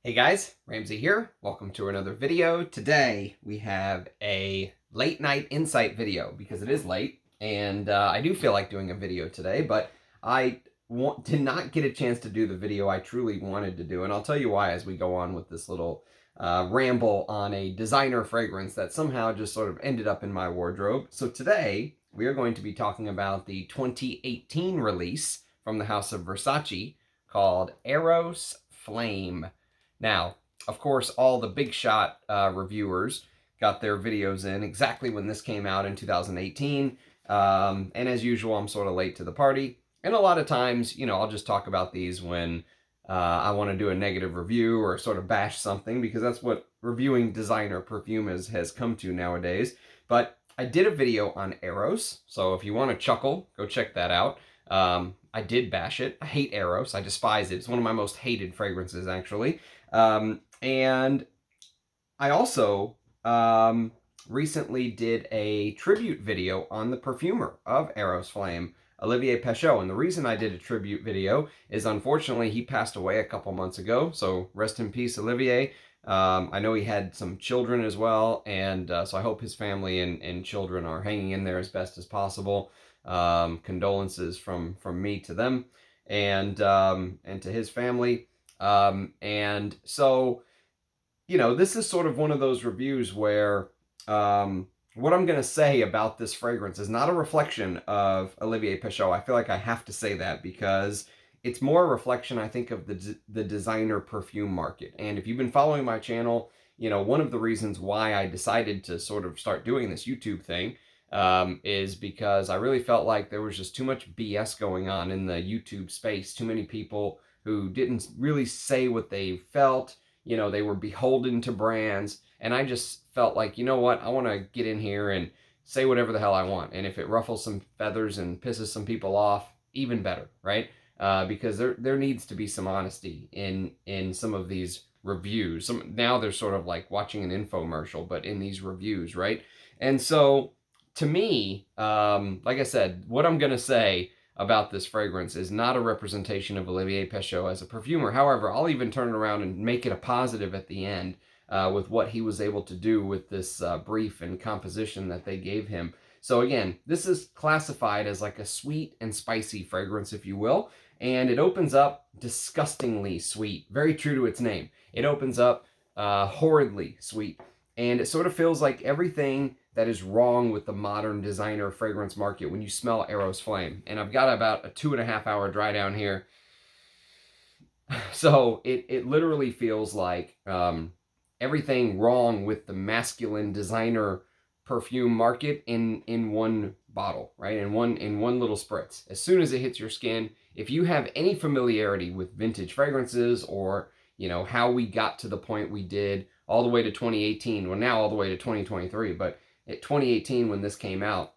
Hey guys, Ramsey here. Welcome to another video. Today we have a late night insight video because it is late and I do feel like doing a video today, but I did not get a chance to do the video I truly wanted to do, and I'll tell you why as we go on with this little ramble on a designer fragrance that somehow just sort of ended up in my wardrobe. So today we are going to be talking about the 2018 release from the house of Versace called Eros Flame. Now, of course, all the big shot reviewers got their videos in exactly when this came out in 2018. And as usual, I'm sort of late to the party. And a lot of times, I'll just talk about these when I want to do a negative review or sort of bash something, because that's what reviewing designer perfume has come to nowadays. But I did a video on Eros, so if you want to chuckle, go check that out. I did bash it. I hate Eros. I despise it. It's one of my most hated fragrances, actually. And I also recently did a tribute video on the perfumer of Eros Flame, Olivier Pechot. And the reason I did a tribute video is, unfortunately, he passed away a couple months ago. So rest in peace, Olivier. I know he had some children as well, and so I hope his family and children are hanging in there as best as possible. Condolences from me to them and to his family. And so, this is sort of one of those reviews where what I'm going to say about this fragrance is not a reflection of Olivier Pechot. I feel like I have to say that because it's more a reflection, I think, of the designer perfume market. And if you've been following my channel, one of the reasons why I decided to sort of start doing this YouTube thing is because I really felt like there was just too much BS going on in the YouTube space. Too many people who didn't really say what they felt. They were beholden to brands. And I just felt like, you know what? I want to get in here and say whatever the hell I want. And if it ruffles some feathers and pisses some people off, even better, right? Because there needs to be some honesty in some of these reviews. Now they're sort of like watching an infomercial, but in these reviews, right? And so, to me, like I said, what I'm going to say about this fragrance is not a representation of Olivier Pechot as a perfumer. However, I'll even turn it around and make it a positive at the end with what he was able to do with this brief and composition that they gave him. So again, this is classified as like a sweet and spicy fragrance, if you will, and it opens up disgustingly sweet, very true to its name. It opens up horridly sweet, and it sort of feels like everything that is wrong with the modern designer fragrance market when you smell Eros Flame. And I've got about a 2.5 hour dry down here. So it literally feels like everything wrong with the masculine designer perfume market in one bottle, right? In one little spritz. As soon as it hits your skin, if you have any familiarity with vintage fragrances, or how we got to the point we did all the way to 2018, well, now all the way to 2023, but at 2018 when this came out,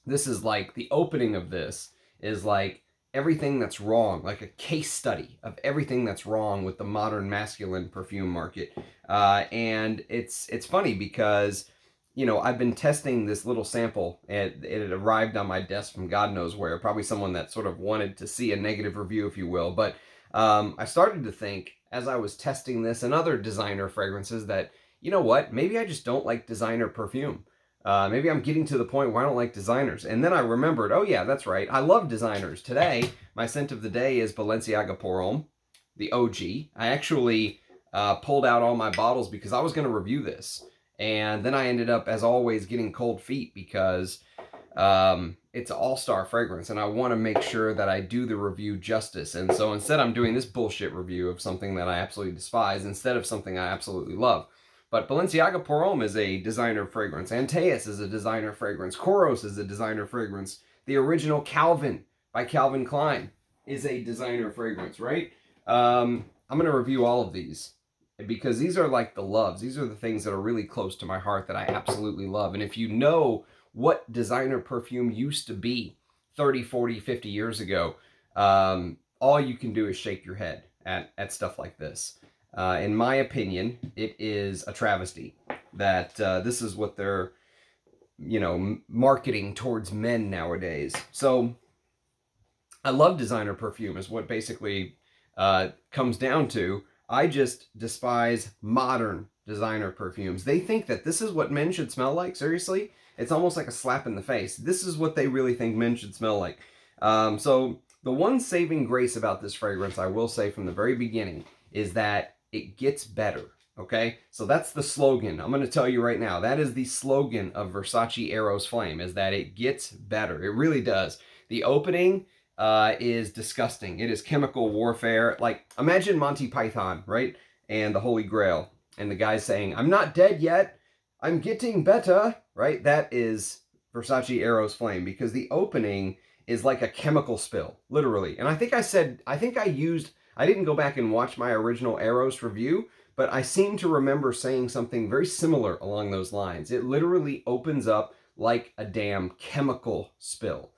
this is like the opening of this is like everything that's wrong, like a case study of everything that's wrong with the modern masculine perfume market. And it's funny because I've been testing this little sample, and it had arrived on my desk from God knows where, probably someone that sort of wanted to see a negative review, if you will. But I started to think as I was testing this and other designer fragrances that, you know what, maybe I just don't like designer perfume. Maybe I'm getting to the point where I don't like designers. And then I remembered, oh yeah, that's right, I love designers. Today, my scent of the day is Balenciaga Homme, the OG. I actually pulled out all my bottles because I was going to review this. And then I ended up, as always, getting cold feet because it's an all-star fragrance, and I want to make sure that I do the review justice. And so instead, I'm doing this bullshit review of something that I absolutely despise instead of something I absolutely love. But Balenciaga Homme is a designer fragrance. Antaeus is a designer fragrance. Koros is a designer fragrance. The original Calvin by Calvin Klein is a designer fragrance, right? I'm going to review all of these because these are like the loves. These are the things that are really close to my heart that I absolutely love. And if you know what designer perfume used to be 30, 40, 50 years ago, all you can do is shake your head at stuff like this. In my opinion, it is a travesty that this is what they're, marketing towards men nowadays. So I love designer perfume is what basically comes down to. I just despise modern designer perfumes. They think that this is what men should smell like. Seriously, it's almost like a slap in the face. This is what they really think men should smell like. So the one saving grace about this fragrance, I will say from the very beginning, is that it gets better. Okay, so that's the slogan. I'm going to tell you right now. That is the slogan of Versace Eros Flame, is that it gets better. It really does. The opening is disgusting. It is chemical warfare. Like, imagine Monty Python, right? And the Holy Grail. And the guy saying, I'm not dead yet. I'm getting better, right? That is Versace Eros Flame, because the opening is like a chemical spill, literally. And I didn't go back and watch my original Eros review, but I seem to remember saying something very similar along those lines. It literally opens up like a damn chemical spill.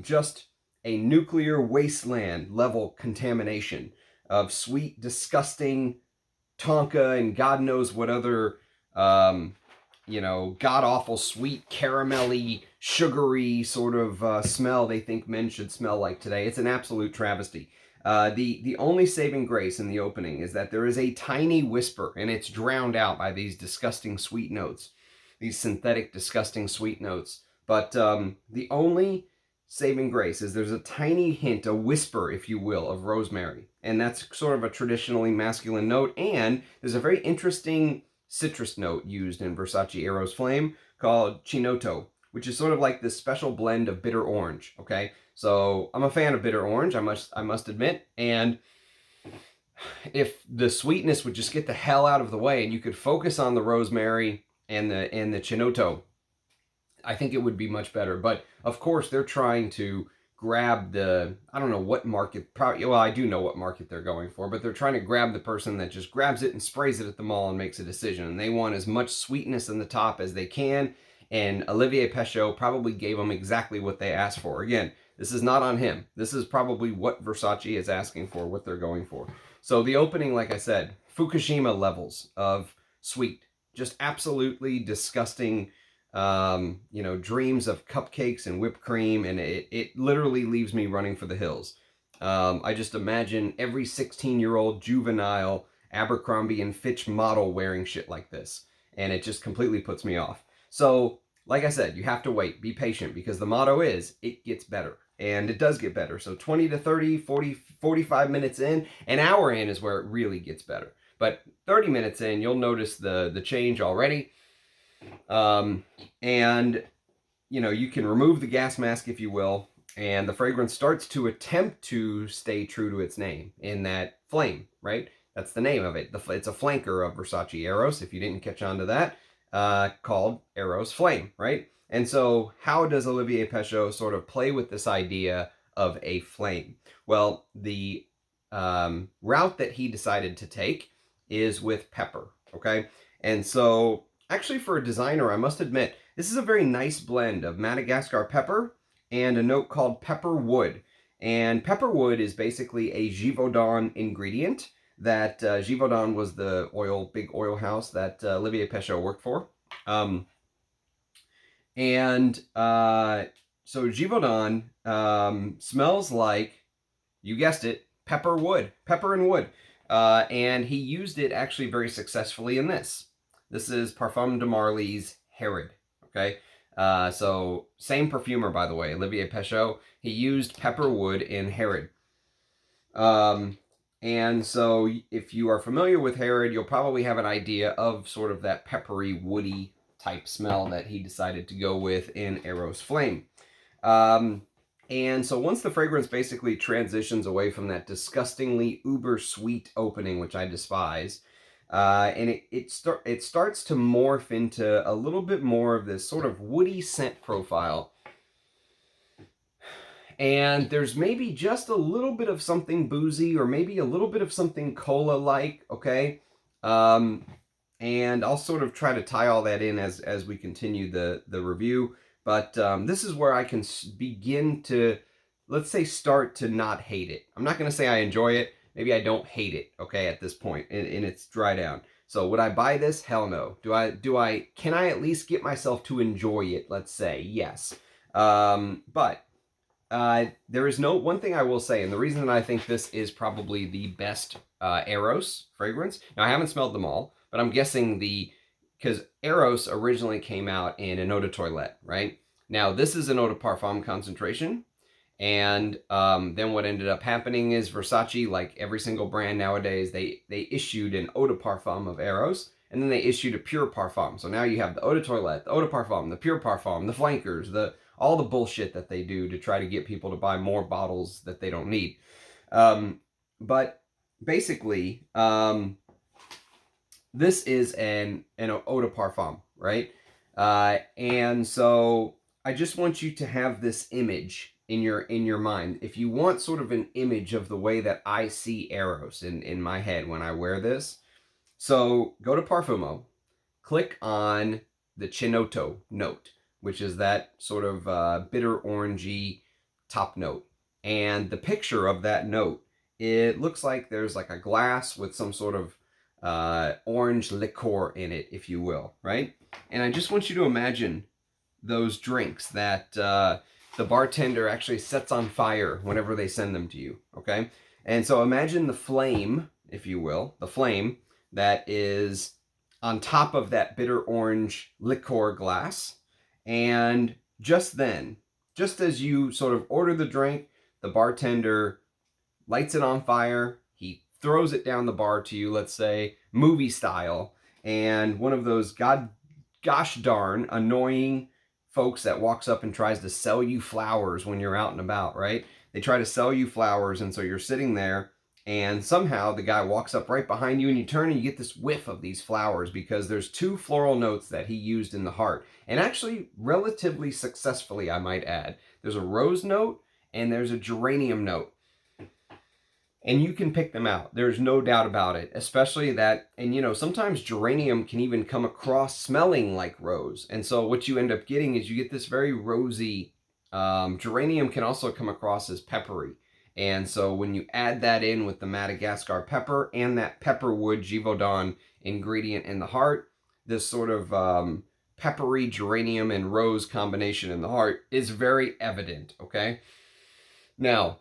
Just a nuclear wasteland level contamination of sweet, disgusting Tonka and God knows what other, god-awful sweet, caramelly, sugary sort of smell they think men should smell like today. It's an absolute travesty. The only saving grace in the opening is that there is a tiny whisper, and it's drowned out by these disgusting sweet notes, these synthetic, disgusting sweet notes. But the only saving grace is there's a tiny hint, a whisper, if you will, of rosemary. And that's sort of a traditionally masculine note. And there's a very interesting citrus note used in Versace Eros Flame called Chinotto, which is sort of like this special blend of bitter orange, okay? So I'm a fan of bitter orange, I must admit. And if the sweetness would just get the hell out of the way and you could focus on the rosemary and the Chinotto, I think it would be much better. But of course, they're trying to grab I don't know what market, probably, well, I do know what market they're going for, but they're trying to grab the person that just grabs it and sprays it at the mall and makes a decision. And they want as much sweetness in the top as they can. And Olivier Pechot probably gave them exactly what they asked for. Again, this is not on him. This is probably what Versace is asking for, what they're going for. So the opening, like I said, Fukushima levels of sweet. Just absolutely disgusting, dreams of cupcakes and whipped cream, and it literally leaves me running for the hills. I just imagine every 16-year-old juvenile Abercrombie and Fitch model wearing shit like this, and it just completely puts me off. So, like I said, you have to wait, be patient, because the motto is, it gets better. And it does get better. So 20 to 30, 40, 45 minutes in, an hour in is where it really gets better. But 30 minutes in, you'll notice the change already. And, you can remove the gas mask, if you will, and the fragrance starts to attempt to stay true to its name in that flame, right? That's the name of it. It's a flanker of Versace Eros, if you didn't catch on to that. Called Eros Flame, right? And so how does Olivier Pechot sort of play with this idea of a flame? Well, the route that he decided to take is with pepper, okay? And so actually for a designer, I must admit, this is a very nice blend of Madagascar pepper and a note called pepper wood. And pepper wood is basically a Givaudan ingredient that Givaudan was the big oil house that Olivier Pechot worked for. So Givaudan smells like, you guessed it, pepper and wood. And he used it actually very successfully in this. This is Parfums de Marly's Herod, okay? So same perfumer, by the way, Olivier Pechot. He used pepper wood in Herod. And so if you are familiar with Herod, you'll probably have an idea of sort of that peppery, woody type smell that he decided to go with in Eros Flame. And so once the fragrance basically transitions away from that disgustingly uber sweet opening, which I despise, and it starts to morph into a little bit more of this sort of woody scent profile. And there's maybe just a little bit of something boozy, or maybe a little bit of something cola-like, okay? And I'll sort of try to tie all that in as we continue the review. But this is where I can begin to, let's say, start to not hate it. I'm not going to say I enjoy it. Maybe I don't hate it, okay, at this point in its dry down. So would I buy this? Hell no. Can I at least get myself to enjoy it? Let's say yes. But there is no, one thing I will say, and the reason that I think this is probably the best Eros fragrance, now I haven't smelled them all, but I'm guessing because Eros originally came out in an eau de toilette, right? Now this is an eau de parfum concentration, and then what ended up happening is Versace, like every single brand nowadays, they issued an eau de parfum of Eros, and then they issued a pure parfum. So now you have the eau de toilette, the eau de parfum, the pure parfum, the flankers, all the bullshit that they do to try to get people to buy more bottles that they don't need. But basically, this is an eau de parfum, right? And so I just want you to have this image in your mind. If you want sort of an image of the way that I see Eros in my head when I wear this, so go to Parfumo, click on the Chinotto note, which is that sort of bitter orangey top note. And the picture of that note, it looks like there's like a glass with some sort of orange liqueur in it, if you will, right? And I just want you to imagine those drinks that the bartender actually sets on fire whenever they send them to you, okay? And so imagine the flame, if you will, the flame that is on top of that bitter orange liqueur glass. And just then, just as you sort of order the drink, the bartender lights it on fire, he throws it down the bar to you, let's say, movie style, and one of those gosh darn annoying folks that walks up and tries to sell you flowers when you're out and about, right? They try to sell you flowers, and so you're sitting there, and somehow the guy walks up right behind you, and you turn and you get this whiff of these flowers because there's 2 floral notes that he used in the heart, and actually relatively successfully, I might add. There's a rose note and there's a geranium note. And you can pick them out. There's no doubt about it. Especially that, and you know, sometimes geranium can even come across smelling like rose. And so what you end up getting is you get this very rosy, geranium can also come across as peppery. And so when you add that in with the Madagascar pepper and that pepperwood Givaudan ingredient in the heart, this sort of peppery geranium and rose combination in the heart is very evident, okay? Now,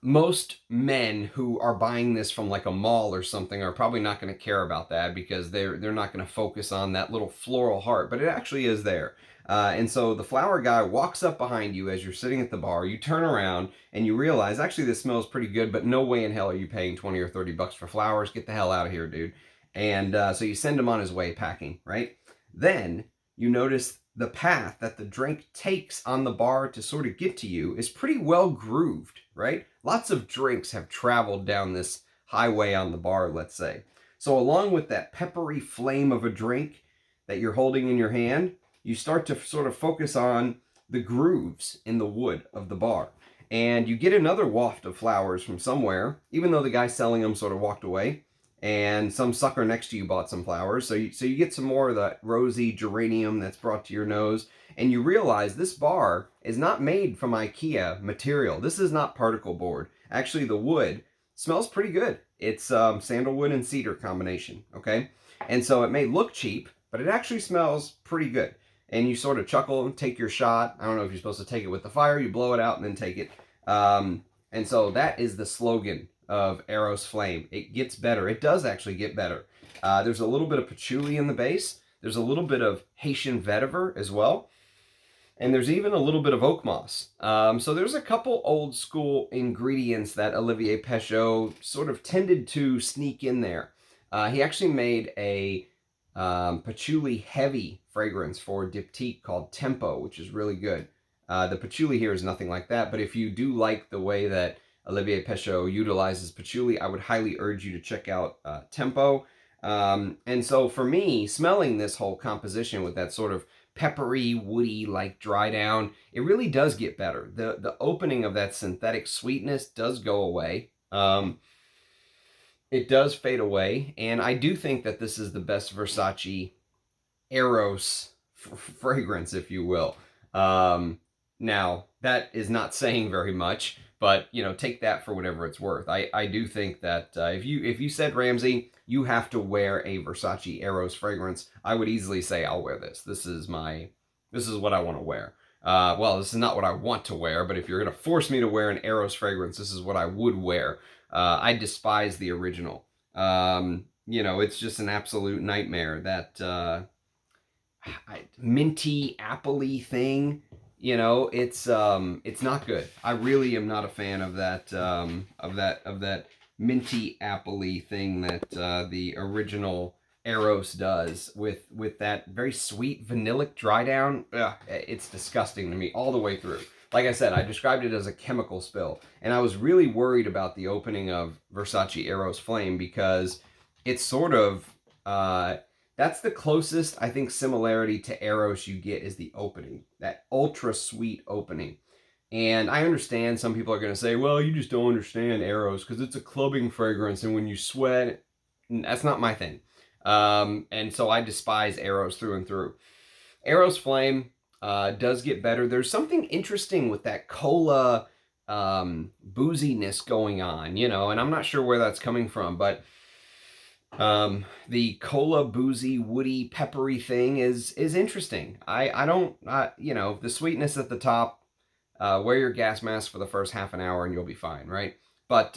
most men who are buying this from like a mall or something are probably not going to care about that because they're not going to focus on that little floral heart, but it actually is there. And so the flower guy walks up behind you as you're sitting at the bar. You turn around and you realize, actually, this smells pretty good, but no way in hell are you paying 20 or 30 bucks for flowers. Get the hell out of here, dude. And so you send him on his way packing, right? Then you notice the path that the drink takes on the bar to sort of get to you is pretty well grooved, right? Lots of drinks have traveled down this highway on the bar, let's say. So along with that peppery flame of a drink that you're holding in your hand, you start to sort of focus on the grooves in the wood of the bar. And you get another waft of flowers from somewhere, even though the guy selling them sort of walked away. And some sucker next to you bought some flowers. So you get some more of that rosy geranium that's brought to your nose. And you realize this bar is not made from IKEA material. This is not particle board. Actually, the wood smells pretty good. It's sandalwood and cedar combination, okay? And so it may look cheap, but it actually smells pretty good. And you sort of chuckle and take your shot. I don't know if you're supposed to take it with the fire. You blow it out and then take it. And so that is the slogan of Eros Flame. It gets better. It does actually get better. There's a little bit of patchouli in the base. There's a little bit of Haitian vetiver as well. And there's even a little bit of oak moss. So there's a couple old school ingredients that Olivier Peuchot sort of tended to sneak in there. He actually made a patchouli heavy fragrance for Diptyque called Tempo, which is really good. The patchouli here is nothing like that, but if you do like the way that Olivier Peuchot utilizes patchouli, I would highly urge you to check out Tempo. And so for me, smelling this whole composition with that sort of peppery, woody, like dry down, it really does get better. The opening of that synthetic sweetness does go away. It does fade away, and I do think that this is the best Versace Eros fragrance, if you will. Now, that is not saying very much, but, you know, take that for whatever it's worth. I do think that if you said, Ramsey, you have to wear a Versace Eros fragrance, I would easily say I'll wear this. This is what I want to wear. Well, this is not what I want to wear, but if you're going to force me to wear an Eros fragrance, this is what I would wear. I despise the original. You know, it's just an absolute nightmare. That minty, appley thing, you know, it's not good. I really am not a fan of that minty, appley thing that the original Eros does with that very sweet vanillic dry down. Ugh, it's disgusting to me all the way through. Like I said, I described it as a chemical spill, and I was really worried about the opening of Versace Eros Flame because it's sort of that's the closest, I think, similarity to Eros you get is the opening, that ultra sweet opening. And I understand some people are going to say, well, you just don't understand Eros because it's a clubbing fragrance, and when you sweat, that's not my thing. And so I despise Eros through and through. Eros Flame does get better. There's something interesting with that cola booziness going on, you know, and I'm not sure where that's coming from, but the cola, boozy, woody, peppery thing is interesting. I don't, you know, the sweetness at the top, wear your gas mask for the first half an hour and you'll be fine, right? But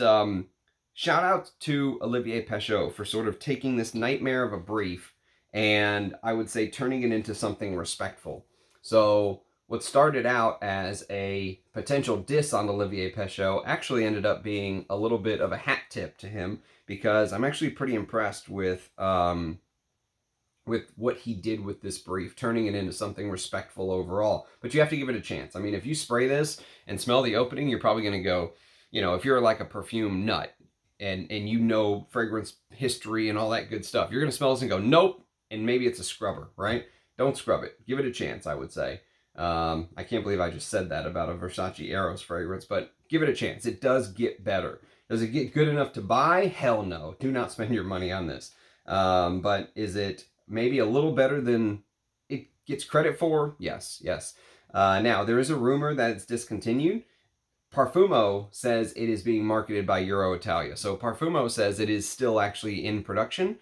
shout out to Olivier Pechot for sort of taking this nightmare of a brief and I would say turning it into something respectful. So what started out as a potential diss on Olivier Pechot actually ended up being a little bit of a hat tip to him, because I'm actually pretty impressed with what he did with this brief, turning it into something respectful overall. But you have to give it a chance. I mean, if you spray this and smell the opening, you're probably going to go, you know, if you're like a perfume nut and you know fragrance history and all that good stuff, you're going to smell this and go, nope, and maybe it's a scrubber, right? Don't scrub it. Give it a chance, I would say. I can't believe I just said that about a Versace Eros fragrance, but give it a chance. It does get better. Does it get good enough to buy? Hell no. Do not spend your money on this. But is it maybe a little better than it gets credit for? Yes, yes. Now, there is a rumor that it's discontinued. Parfumo says it is being marketed by Euro Italia. So Parfumo says it is still actually in production.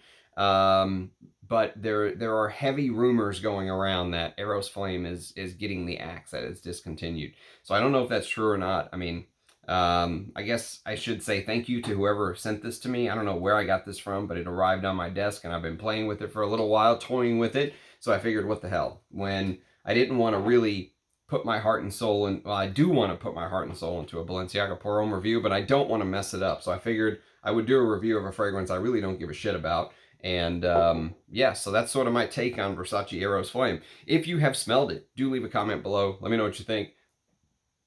But there are heavy rumors going around that Eros Flame is getting the axe, that it's discontinued. So I don't know if that's true or not. I mean, I guess I should say thank you to whoever sent this to me. I don't know where I got this from, but it arrived on my desk and I've been playing with it for a little while, toying with it. So I figured, what the hell? When I didn't want to really put my heart and soul in, well, I do want to put my heart and soul into a Balenciaga Pour Homme review, but I don't want to mess it up. So I figured I would do a review of a fragrance I really don't give a shit about. And yeah, so that's sort of my take on Versace Eros Flame. If you have smelled it, do leave a comment below. Let me know what you think.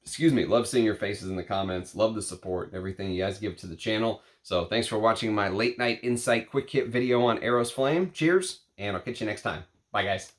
Excuse me, love seeing your faces in the comments. Love the support and everything you guys give to the channel. So thanks for watching my late night insight quick hit video on Eros Flame. Cheers, and I'll catch you next time. Bye, guys.